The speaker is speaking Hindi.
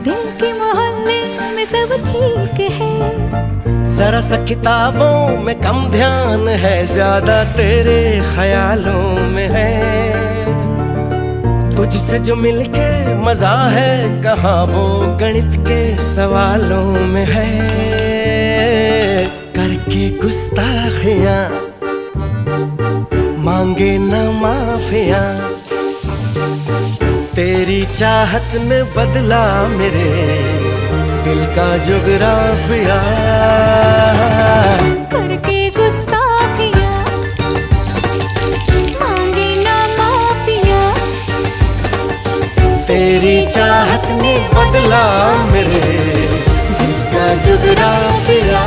दिल के मोहल्ले में सब ठीक है, जरा सा किताबों में कम ध्यान है, ज्यादा तेरे ख्यालों में है। तुझसे जो मिलके मजा है, कहाँ वो गणित के सवालों में है। करके गुस्ताखियां मांगे न माफियां, तेरी चाहत ने बदला मेरे दिल का जुगराफिया। करके गुस्ताखियां मांगे ना माफिया, तेरी चाहत ने बदला मेरे दिल का जुगराफिया।